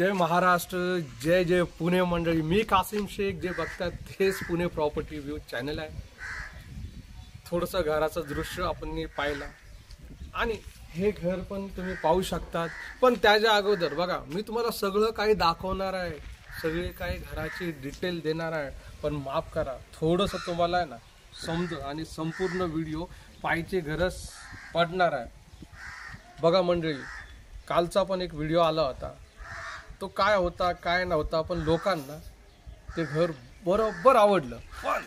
जय महाराष्ट्र, जय जय पुणे मंडळी. मी कासिम शेख. जे बघतात तेच पुणे प्रॉपर्टी व्ह्यू चॅनल आहे. थोडंसं घराचं दृश्य आपण पाहिलं आणि हे घर पण तुम्ही पाहू शकतात. पण त्याच्या अगोदर बघा, मी तुम्हाला सगळं काही दाखवणार आहे, सगळे काही घराची डिटेल देणार आहे. पण माफ करा, थोडंसं तुम्हाला आहे ना समज आणि संपूर्ण व्हिडिओ पाहायची गरज पडणार आहे. बघा मंडळी, कालचा पण एक व्हिडिओ आला होता. तो काय होता काय नव्हता, पण लोकांना ते घर बरोबर आवडलं. पण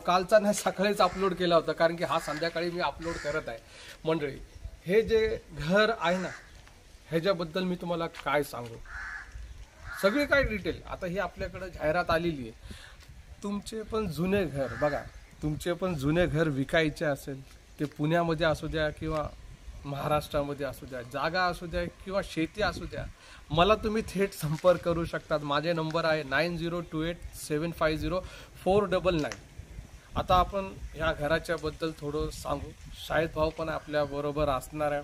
कालचा नाही, सकाळीच अपलोड केला होता, कारण की हा संध्याकाळी मी अपलोड करत आहे. मंडळी, हे जे घर आहे ना, ह्याच्याबद्दल मी तुम्हाला काय सांगू, सगळी काय डिटेल. आता ही आपल्याकडे जाहिरात आलेली आहे. तुमचे पण जुने घर बघा, तुमचे पण जुने घर विकायचे असेल, ते पुण्यामध्ये असू द्या किंवा महाराष्ट्रामध्ये असू द्या, जागा असू द्या किंवा शेती असू द्या, मला तुम्ही थेट संपर्क करू शकतात. माझे नंबर आहे 9028750499. आता आपण ह्या घराच्या बद्दल थोडं सांगू. शाहिद भाऊ पण आपल्या बरोबर असणार आहे.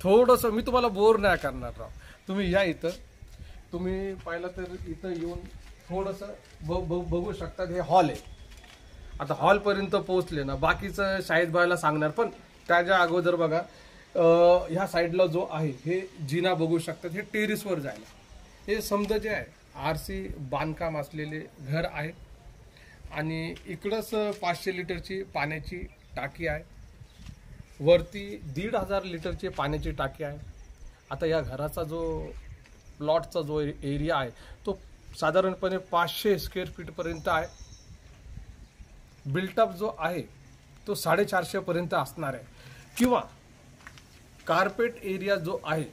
थोडंसं मी तुम्हाला बोर नाही करणार राव. तुम्ही या इथं, तुम्ही पाहिलं तर इथं येऊन थोडंसं बघू शकतात. हे हॉल आहे. आता हॉलपर्यंत पोहोचले ना, बाकीचं शाहिद भाईला सांगणार. पण त्याच्या अगोदर बघा, ह्या साईडला जो आहे हे जिना बघू शकतात. हे टेरिसवर जायला हे समजा जे आहे RC बांधकाम असलेले घर आहे. आणि इकडंच 500 लिटरची पाण्याची टाकी आहे. वरती 1500 लिटरची पाण्याची टाकी आहे. आता या घराचा जो प्लॉटचा जो एरिया आहे तो साधारणपणे 500 स्क्वेअर फीटपर्यंत आहे. बिल्टअप जो आहे तो 450 पर्यंत असणार आहे. किंवा कार्पेट एरिया जो आहे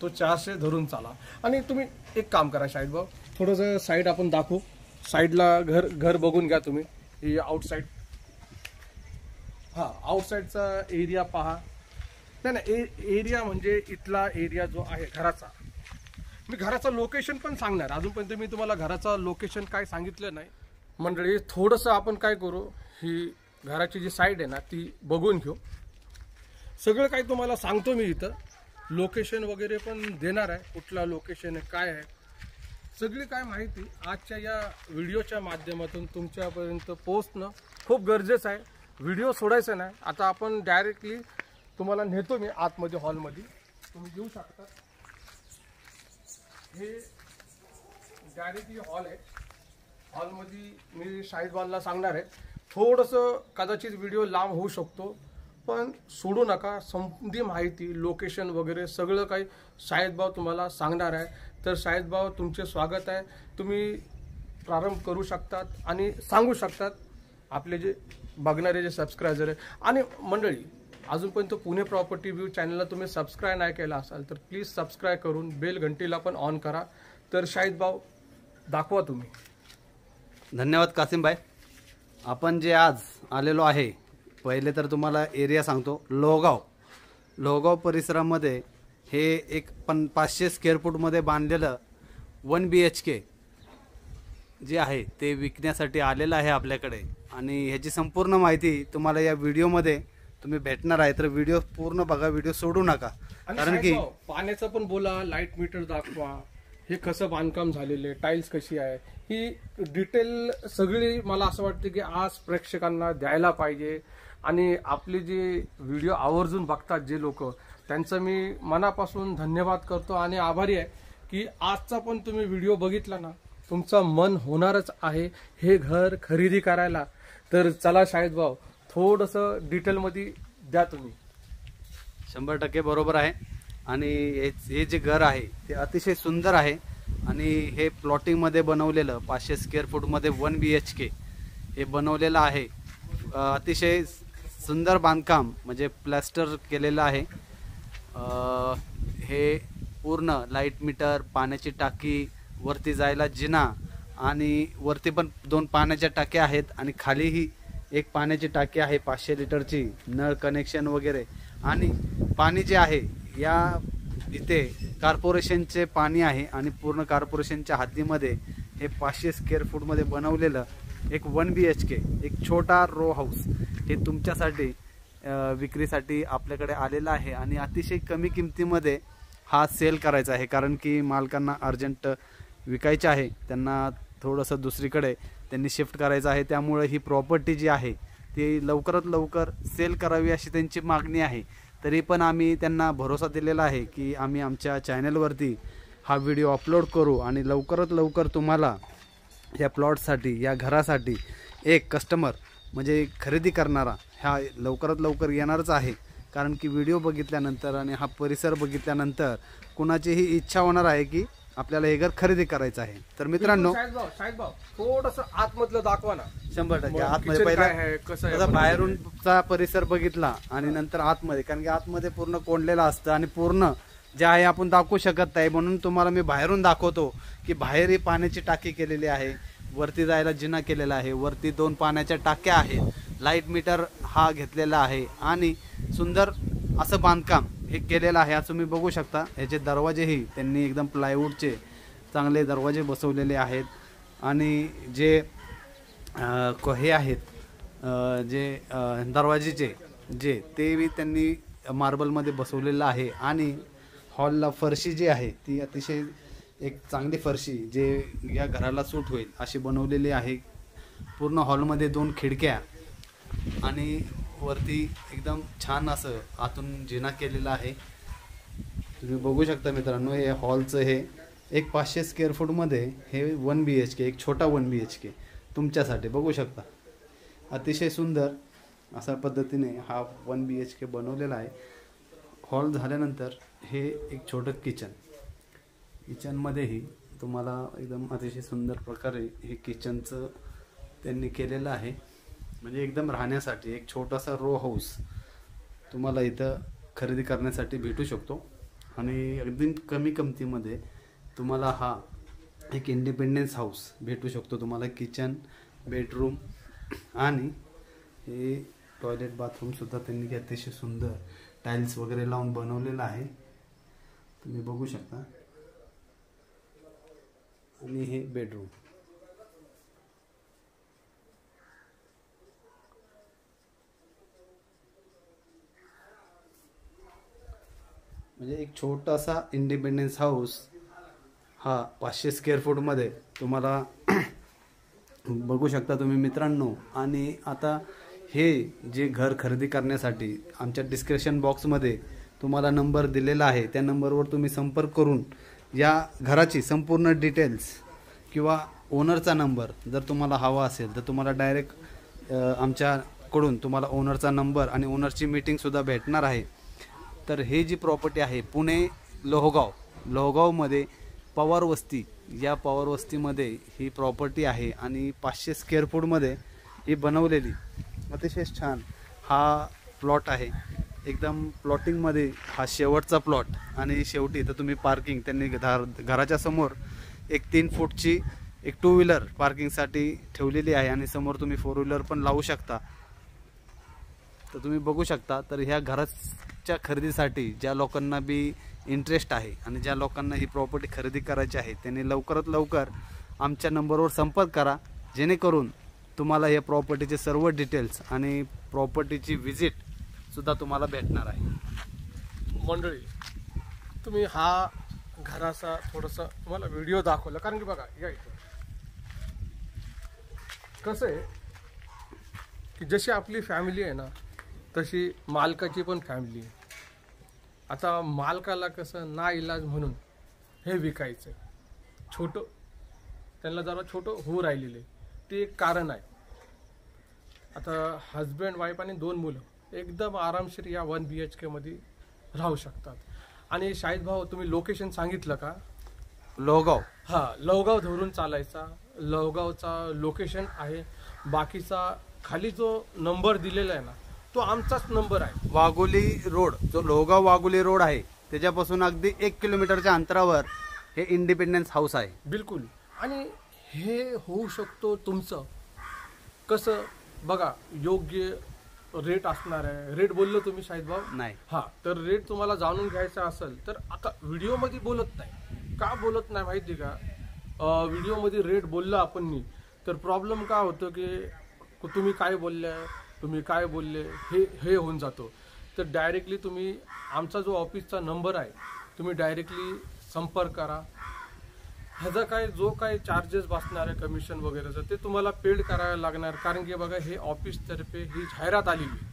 तो 400 धरून चाला. आणि तुम्ही एक काम करा शाहिद भाऊ, थोडंसं साईड आपण दाखवू. साईडला घर बघून घ्या तुम्ही. ही आउटसाईड, आउटसाईडचा एरिया पहा. नाही एरिया म्हणजे इथला एरिया जो आहे घराचा, मी घराचं लोकेशन पण सांगणार. अजूनपर्यंत मी तुम्हाला घराचं लोकेशन काय सांगितलं नाही. मंडळी, थोडंसं आपण काय करू, ही घराची जी साईड आहे ना ती बघून घेऊ. सगळं काही तुम्हाला सांगतो मी. इथं लोकेशन वगैरे पण देणार आहे, कुठला लोकेशन आहे काय आहे, सगळी काय माहिती आजच्या या व्हिडिओच्या माध्यमातून तुमच्यापर्यंत पोहोचणं खूप गरजेचं आहे. व्हिडिओ सोडायचा नाही. आता आपण डायरेक्टली तुम्हाला नेतो मी आतमध्ये, हॉलमध्ये. तुम्ही येऊ शकता. हे डायरेक्टली हॉल आहे. हॉलमध्ये मी शाहिद भाईला सांगणार आहे. थोडंसं कदाचित व्हिडिओ लांब होऊ शकतो, पण सोडू नका. संपूर्ण माहिती, लोकेशन वगैरे सगळं काही शाहिद भाऊ तुम्हाला सांगणार आहे. तर शाहिद भाऊ, तुमचे स्वागत आहे. तुम्ही प्रारंभ करू शकतात आणि सांगू शकतात आपले जे बघणारे जे सबस्क्रायबर आहे. आणि मंडळी, अजूनपर्यंत पुणे प्रॉपर्टी व्ह्यू चॅनलला तुम्ही सबस्क्राईब नाही केला असाल तर प्लीज सबस्क्राईब करून बेल घंटीला पण ऑन करा. तर शाहिद भाऊ, दाखवा तुम्ही. धन्यवाद कासिम भाई. आपण जे आज आलेलो आहे, पहिले तर तुम्हाला एरिया सांगतो. लोहगाव परिसरामध्ये हे एक 500 स्क्वेअर फूटमध्ये बांधलेलं 1 BHK जे आहे ते विकण्यासाठी आलेलं आहे आपल्याकडे. आणि ह्याची संपूर्ण माहिती तुम्हाला या व्हिडिओमध्ये तुम्ही भेटणार आहे. तर व्हिडिओ पूर्ण बघा, व्हिडिओ सोडू नका. कारण की पाण्याचं पण बोला, लाईट मीटर दाखवा, हे कसं बांधकाम झालेले, टाईल्स कशी आहे, ही डिटेल सगळी मला असं वाटतं की आज प्रेक्षकांना द्यायला पाहिजे. आणि आपले जे व्हिडिओ आवर्जून बघतात जे लोक, त्यांचं मी मनापासून धन्यवाद करतो आणि आभारी आहे की आजचा पण तुम्ही व्हिडिओ बघितला ना, तुमचं मन होणारच आहे हे घर खरेदी करायला. तर चला शाहिद भाऊ, थोडंसं डिटेलमध्ये द्या तुम्ही. 100% बरोबर आहे. आणि हे जे घर आहे ते अतिशय सुंदर आहे. आणि हे प्लॉटिंगमध्ये बनवलेलं 500 स्क्वेअर फूटमध्ये 1 BHK हे बनवलेलं आहे. अतिशय सुंदर बांधकाम, म्हणजे प्लॅस्टर केलेलं आहे. हे पूर्ण लाईट मीटर, पाण्याची टाकी, वरती जायला जिना, आणि वरती पण 2 पाण्याच्या टाक्या आहेत. आणि खालीही एक पाण्याची टाकी आहे 500 लिटरची, नळ कनेक्शन वगैरे. आणि पाणी जे आहे या इथे कॉर्पोरेशनचे पाणी आहे. आणि पूर्ण कॉर्पोरेशनच्या हद्दीमध्ये हे 500 स्क्वेअर फूटमध्ये बनवलेलं एक 1 BHK, एक छोटा रो हाऊस हे तुमच्यासाठी विक्रीसाठी आपल्याकडे आलेला आहे. आणि अतिशय कमी किमतीमध्ये हा सेल करायचा आहे, कारण की मालकांना अर्जंट विकायचे आहे, त्यांना थोडंसं दुसरीकडे त्यांनी शिफ्ट करायचं आहे. त्यामुळे ही प्रॉपर्टी जी आहे ती लवकरात लवकर सेल करावी अशी त्यांची मागणी आहे. तरी पण आम्ही त्यांना भरोसा दिलेला आहे की आम्ही आमच्या चॅनलवरती हा व्हिडिओ अपलोड करू आणि लवकरात लवकर तुम्हाला या प्लॉटसाठी, या घरासाठी एक कस्टमर म्हणजे खरेदी करणारा हा लवकरात लवकर येणारच आहे. कारण की व्हिडिओ बघितल्यानंतर आणि हा परिसर बघितल्यानंतर कुणाचीही इच्छा होणार आहे की आपल्याला हे घर खरेदी करायचं आहे. तर मित्रांनो, शाहिद भाऊ थोडंसं आतमधलं दाखवा ना. 100% आतमध्ये पहिला बाहेरूनचा परिसर बघितला आणि नंतर आतमध्ये, कारण की आतमध्ये पूर्ण कोंडलेलं असतं आणि पूर्ण जे आहे आपण दाखवू शकत नाही, म्हणून तुम्हाला मी बाहेरून दाखवतो की बाहेर ही पाण्याची टाकी केलेली आहे, वरती जायला जिना केलेला आहे, वरती 2 पाण्याच्या टाक्या आहेत, लाईट मीटर हा घेतलेला आहे आणि सुंदर असं बांधकाम हे केलेलं आहे. आज तुम्ही बघू शकता ह्याचे दरवाजेही त्यांनी एकदम प्लायवूडचे चांगले दरवाजे बसवलेले आहेत आणि जे हे आहेत जे दरवाजेचे जे ते बी त्यांनी मार्बलमध्ये बसवलेलं आहे. आणि हॉलला फरशी जी आहे ती अतिशय एक चांगली फरशी जे या घराला सूट होईल अशी बनवलेली आहे. पूर्ण हॉलमध्ये 2 खिडक्या आणि वरती एकदम छान असं आतून जिना केलेला आहे. तुम्ही बघू शकता मित्रांनो, हे हॉलचं हे एक 500 स्क्वेअर फूटमध्ये हे 1 BHK, एक छोटा 1 BHK तुमच्यासाठी बघू शकता. अतिशय सुंदर अशा पद्धतीने हा 1 BHK बनवलेला आहे. हॉल झाल्यानंतर हे एक छोटं किचनमध्येही तुम्हाला एकदम अतिशय सुंदर प्रकारे हे किचनचं त्यांनी केलेलं आहे. म्हणजे एकदम राहण्यासाठी एक छोटासा रो हाऊस तुम्हाला इथं खरेदी करण्यासाठी भेटू शकतो आणि अगदी कमी किमतीमध्ये तुम्हाला हा एक इंडिपेंडन्स हाऊस भेटू शकतो. तुम्हाला किचन, बेडरूम आणि हे टॉयलेट बाथरूमसुद्धा त्यांनी अतिशय सुंदर टाईल्स वगैरे लावून बनवलेलं आहे, तुम्ही बघू शकता. आणि हे बेडरूम म्हणजे एक छोटासा इंडिपेंडन्स हाऊस हा 500 स्क्वेअर फूटमध्ये तुम्हाला बघू शकता तुम्ही मित्रांनो. आणि आता हे जे घर खरेदी करण्यासाठी आमच्या डिस्क्रिप्शन बॉक्समध्ये तुम्हाला नंबर दिलेला आहे, त्या नंबरवर तुम्ही संपर्क करून या घराची संपूर्ण डिटेल्स किंवा ओनरचा नंबर जर तुम्हाला हवा असेल तर तुम्हाला डायरेक्ट आमच्याकडून तुम्हाला ओनरचा नंबर आणि ओनरची मीटिंगसुद्धा भेटणार आहे. तर हे जी प्रॉपर्टी आहे पुणे लोहगावमध्ये पवार वस्ती, या पवार वस्तीमध्ये ही प्रॉपर्टी आहे आणि 500 स्क्वेअर फूटमध्ये ही बनवलेली अतिशय छान हा प्लॉट आहे. एकदम प्लॉटिंगमध्ये हा शेवटचा प्लॉट आणि शेवटी तर तुम्ही पार्किंग त्यांनी घराच्या समोर एक 3 फूटची एक 2 व्हीलर पार्किंगसाठी ठेवलेली आहे आणि समोर तुम्ही 4 व्हीलर पण लावू शकता. तर तुम्ही बघू शकता. तर ह्या घराच्या खरेदीसाठी ज्या लोकांना बी इंटरेस्ट आहे आणि ज्या लोकांना ही प्रॉपर्टी खरेदी करायची आहे त्यांनी लवकरात लवकर आमच्या नंबरवर संपर्क करा, जेणेकरून तुम्हाला या प्रॉपर्टीचे सर्व डिटेल्स आणि प्रॉपर्टीची व्हिजिट सुद्धा तुम्हाला भेटणार आहे. मंडळी, तुम्ही हा घराचा थोडासा तुम्हाला व्हिडिओ दाखवला, कारण की बघा या इथं कसं आहे की जशी आपली फॅमिली आहे ना तशी मालकाची पण फॅमिली आहे. आता मालकाला कसं ना इलाज म्हणून हे विकायचं, छोटं त्यांना जरा छोटं होऊ राहिलेलं आहे, ते एक कारण आहे. आता हजबंड वाईफ आणि 2 मुलं एकदम आरामशीर या 1 BHK मध्ये राहू शकतात. आणि शाहिद भाऊ तुम्ही लोकेशन सांगितलं का? लोहगाव. हा, लोहगाव धरून चालायचा, लोहगावचा लोकेशन आहे. बाकीचा खाली जो नंबर दिलेला आहे ना तो आमचाच नंबर आहे. वाघोली रोड, जो लोहगाव वाघोली रोड आहे त्याच्यापासून अगदी 1 किलोमीटरच्या अंतरावर हे इंडिपेंडन्स हाऊस आहे. बिलकुल. आणि हे होऊ शकतो तुमचं कसं बघा, योग्य रेट असणार आहे. रेट बोललो तुम्ही शाहिद भाऊ? नाही. हा, तर रेट तुम्हाला जाणून घ्यायचा असेल तर आता व्हिडिओमध्ये बोलत नाही. का बोलत नाही माहिती का? व्हिडिओमध्ये रेट बोललं आपण तर प्रॉब्लेम काय होतं की तुम्ही काय बोलले हे होऊन जातो. तर डायरेक्टली तुम्ही आमचा जो ऑफिसचा नंबर आहे तुम्ही डायरेक्टली संपर्क करा. ह्याचा काय जो काय चार्जेस बसणार आहे कमिशन वगैरेचं ते तुम्हाला पेड करायला लागणार, कारण की बघा हे ऑफिसतर्फे ही जाहिरात आलेली आहे.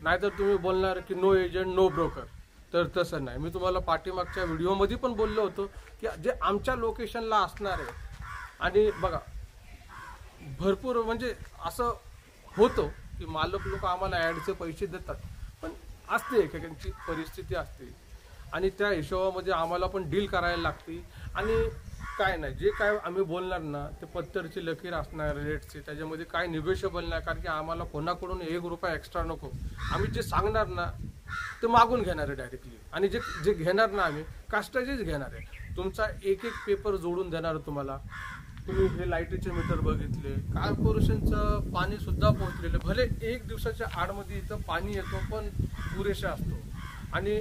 नाहीतर तुम्ही बोलणार की नो एजंट नो ब्रोकर, तर तसं नाही. मी तुम्हाला पाठीमागच्या व्हिडिओमध्ये पण बोललो होतो की जे आमच्या लोकेशनला असणार आहे. आणि बघा भरपूर म्हणजे असं होतं की मालक लोक आम्हाला ॲडचे पैसे देतात, पण असते एकेकांची परिस्थिती असते आणि त्या हिशोबामध्ये आम्हाला पण डील करायला लागते. आणि काय नाही, जे काय आम्ही बोलणार ना ते पत्तरची लकीर असणार रेटची, त्याच्यामध्ये काय निगोशिएबल नाही, कारण की आम्हाला कोणाकडून 1 रुपया एक्स्ट्रा नको. आम्ही जे सांगणार ना ते मागून घेणार आहे डायरेक्टली, आणि जे जे घेणार ना आम्ही कास्टाचेच घेणार आहे. तुमचा एक पेपर जोडून देणार तुम्हाला. तुम्ही हे लाईटीचे मीटर बघितले, कॉर्पोरेशनचं पाणी सुद्धा पोहोचलेलं, भले 1 दिवसाच्या आडमध्ये इथं पाणी येतो पण पुरेसा असतो. आणि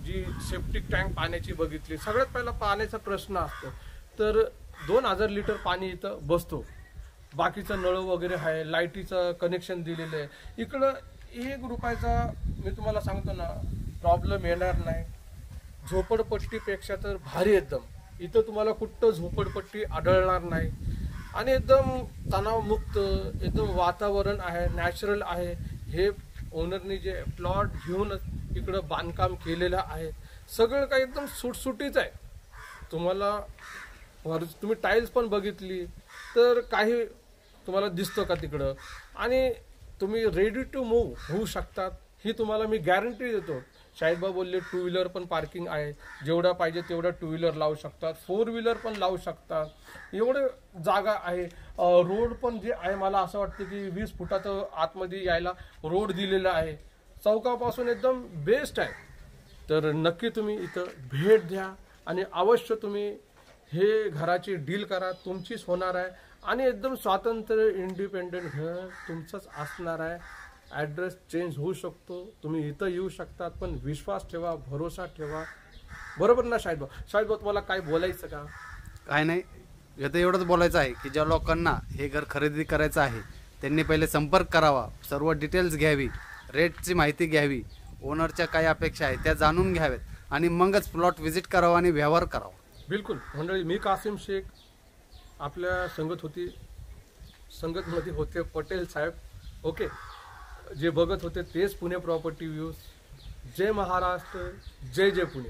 जी सेप्टिक टँक पाण्याची बघितली, सगळ्यात पहिला पाण्याचा प्रश्न असतो, तर 2000 लिटर पाणी इथं बसतो. बाकीचं नळ वगैरे आहे, लाईटीचं कनेक्शन दिलेलं आहे. इकडं 1 रुपयाचा मी तुम्हाला सांगतो ना प्रॉब्लेम येणार नाही. झोपडपट्टीपेक्षा तर भारी एकदम. इथं तुम्हाला कुठं झोपडपट्टी आढळणार नाही आणि एकदम तणावमुक्त एकदम वातावरण आहे, नॅचरल आहे. हे ओनरनी जे प्लॉट घेऊनच इकडं बांधकाम केलेलं आहे. सगळं काही एकदम सुटसुटीच आहे. तुम्हाला तुम्ही टाईल्स पण बघितली तर काही तुम्हाला दिसतं का तिकडं, आणि तुम्ही रेडी टू मूव्ह होऊ शकतात ही तुम्हाला मी गॅरंटी देतो. शाहिदबा बोलले 2 व्हीलर पण पार्किंग आहे, जेवढा पाहिजे तेवढा 2 व्हीलर लावू शकतात, 4 व्हीलर पण लावू शकतात, एवढे जागा आहे. रोड पण जे आहे मला असं वाटतं की 20 फुटात आतमध्ये यायला रोड दिलेला आहे. चौकापासून एकदम बेस्ट आहे. तर नक्की तुम्ही इथं भेट द्या आणि अवश्य तुम्ही हे घराची डील करा, तुमचीच होणार आहे आणि एकदम स्वातंत्र्य इंडिपेंडेंट घर तुमचंच असणार आहे. ॲड्रेस चेंज होऊ शकतो, तुम्ही इथं येऊ शकतात, पण विश्वास ठेवा, भरोसा ठेवा. बरोबर ना शाहिदबा? शाहिदबा तुम्हाला काय बोलायचं का? काय नाही, इथं एवढंच बोलायचं आहे की ज्या लोकांना हे घर खरेदी करायचं आहे त्यांनी पहिले संपर्क करावा, सर्व डिटेल्स घ्यावी, रेटची माहिती घ्यावी, ओनरच्या काय अपेक्षा आहे त्या जाणून घ्याव्यात आणि मगच प्लॉट व्हिजिट करावा आणि व्यवहार करावा. बिलकुल मंडळी, मी कासिम शेख, आपल्या संगतमध्ये होते पटेल साहेब. ओके, जे बघत होते तेच पुणे प्रॉपर्टी व्ह्यूज. जय महाराष्ट्र, जय जय पुणे.